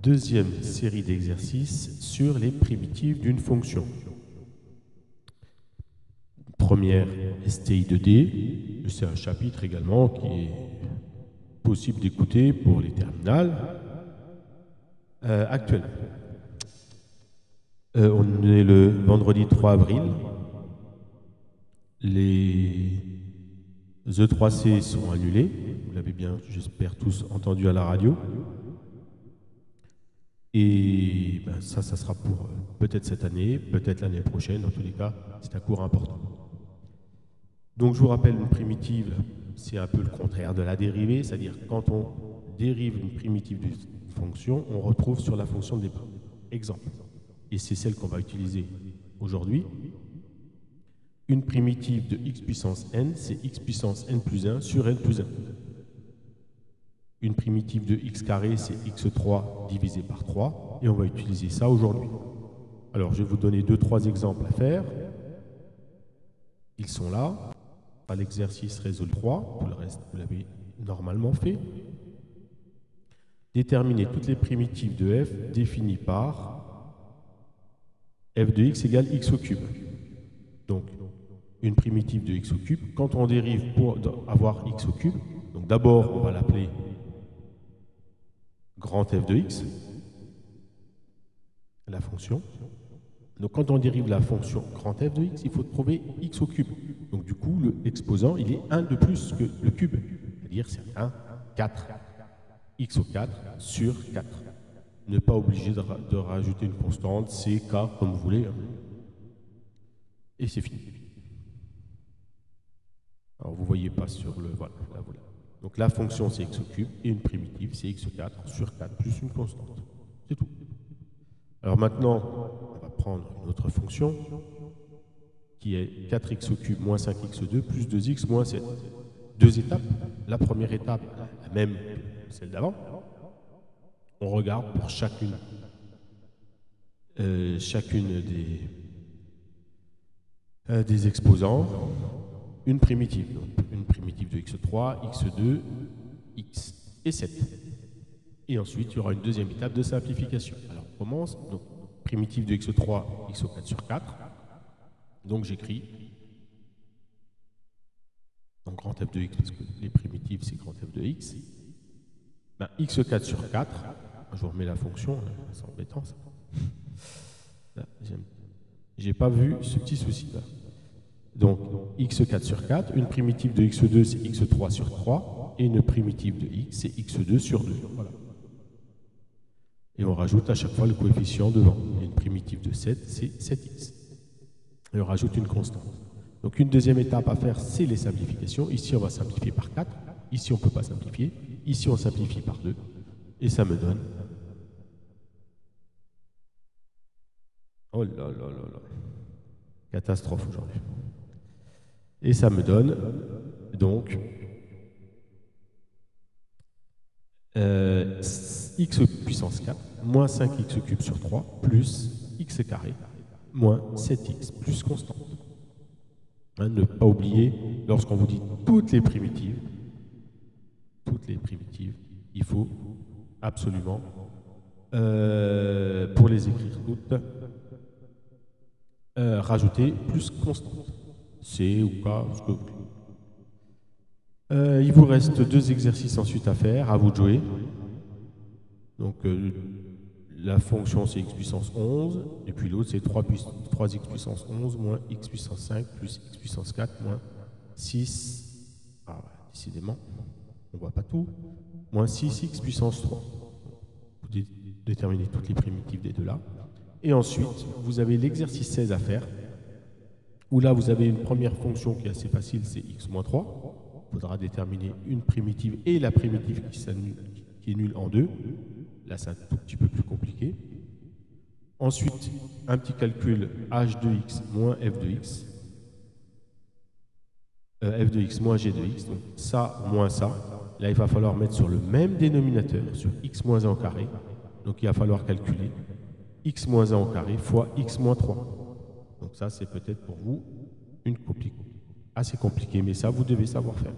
deuxième série d'exercices sur les primitives d'une fonction. Première, STI de D. C'est un chapitre également qui est possible d'écouter pour les terminales actuellement. On est le vendredi 3 avril. Les E3C sont annulés. Vous l'avez bien, j'espère, tous entendu à la radio. Et ben, ça sera pour peut-être cette année, peut-être l'année prochaine. En tous les cas, c'est un cours important. Donc, je vous rappelle, une primitive, c'est un peu le contraire de la dérivée, c'est-à-dire quand on dérive une primitive d'une fonction, on retrouve sur la fonction de départ. Exemple, et c'est celle qu'on va utiliser aujourd'hui. Une primitive de x puissance n, c'est x puissance n plus 1 sur n plus 1. Une primitive de x carré, c'est x3 divisé par 3, et on va utiliser ça aujourd'hui. Alors, je vais vous donner 2-3 exemples à faire. Ils sont là. Pas l'exercice résoudre 3, tout le reste, vous l'avez normalement fait. Déterminer toutes les primitives de f définies par f de x égale x au cube. Donc, une primitive de x au cube, quand on dérive pour avoir x au cube, donc d'abord, on va l'appeler grand f de x, la fonction. Donc, quand on dérive la fonction grand f de x, il faut trouver x au cube. Donc, du coup, l'exposant, il est 1 de plus que le cube. C'est-à-dire, c'est 1, 4, x au 4 sur 4. Ne pas obligé de rajouter une constante, c, k, comme vous voulez. Et c'est fini. Alors, vous ne voyez pas sur le... Voilà, là, voilà. Donc, la fonction, c'est x au cube, et une primitive, c'est x au 4 sur 4 plus une constante. C'est tout. Alors maintenant, on va prendre une autre fonction qui est 4x au cube moins 5x2 plus 2x moins 7. Deux étapes. La première étape, la même que celle d'avant. On regarde pour chacune des exposants une primitive. Donc, une primitive de x3, x2, x et 7. Et ensuite, il y aura une deuxième étape de simplification. Alors, on commence. Donc, primitive de x3, x au 4 sur 4. Donc, j'écris donc grand f de x, parce que les primitives, c'est grand f de x. Ben, x au 4 sur 4. Je vous remets la fonction, c'est embêtant ça. J'ai pas vu ce petit souci là. Donc, x 4 sur 4, une primitive de x2, c'est x3 sur 3, et une primitive de x, c'est x2 sur 2. Voilà. Et on rajoute à chaque fois le coefficient devant. Et une primitive de 7, c'est 7x. Et on rajoute une constante. Donc, une deuxième étape à faire, c'est les simplifications. Ici, on va simplifier par 4. Ici, on ne peut pas simplifier. Ici, on simplifie par 2. Et ça me donne... Oh là là là là. Catastrophe aujourd'hui. Et ça me donne donc x puissance 4 moins 5x au cube sur 3 plus x carré moins 7x plus constante. Hein, ne pas oublier, lorsqu'on vous dit toutes les primitives, il faut absolument, pour les écrire toutes, rajouter plus constante. C ou K, ce que vous voulez. Il vous reste 2 exercices ensuite à faire, à vous de jouer. Donc, la fonction, c'est x puissance 11, et puis l'autre, c'est 3x puissance 11 moins x puissance 5 plus x puissance 4 moins 6. Ah, ouais, décidément, on ne voit pas tout. Moins 6x puissance 3. Vous déterminez toutes les primitives des deux là. Et ensuite, vous avez l'exercice 16 à faire, où là, vous avez une première fonction qui est assez facile, c'est x moins 3. Il faudra déterminer une primitive et la primitive qui est nulle en 2. Là, c'est un tout petit peu plus compliqué. Ensuite, un petit calcul h de x moins f de x. F de x moins g de x. Donc, ça moins ça. Là, il va falloir mettre sur le même dénominateur, sur x moins 1 au carré. Donc, il va falloir calculer x moins 1 au carré fois x moins 3. Donc ça, c'est peut-être pour vous une copie assez compliquée, mais ça, vous devez savoir faire.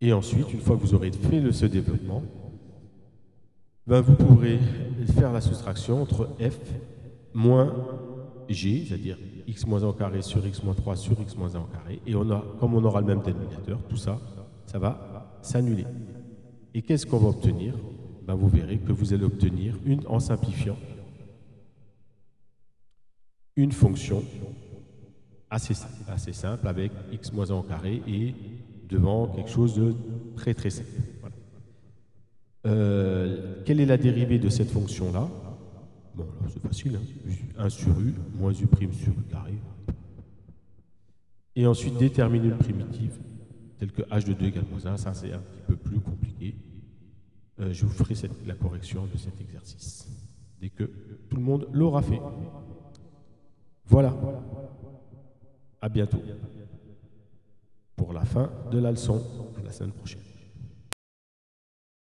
Et ensuite, une fois que vous aurez fait ce développement, ben, vous pourrez faire la soustraction entre f moins g, c'est-à-dire x moins 1 au carré sur x moins 3 sur x moins 1 au carré. Et comme on aura le même dénominateur, tout ça, ça va s'annuler. Et qu'est-ce qu'on va obtenir? Ben, vous verrez que vous allez obtenir, en simplifiant, une fonction assez simple avec x moins 1 au carré et devant quelque chose de très très simple. Voilà. Quelle est la dérivée de cette fonction-là? Bon, c'est facile, hein. 1 sur u moins u' sur u carré. Et ensuite, déterminer une primitive telle que h de 2 égale moins 1. Ça, c'est un petit peu plus compliqué. Je vous ferai la correction de cet exercice dès que tout le monde l'aura fait. Voilà. À bientôt pour la fin de la leçon. À la semaine prochaine.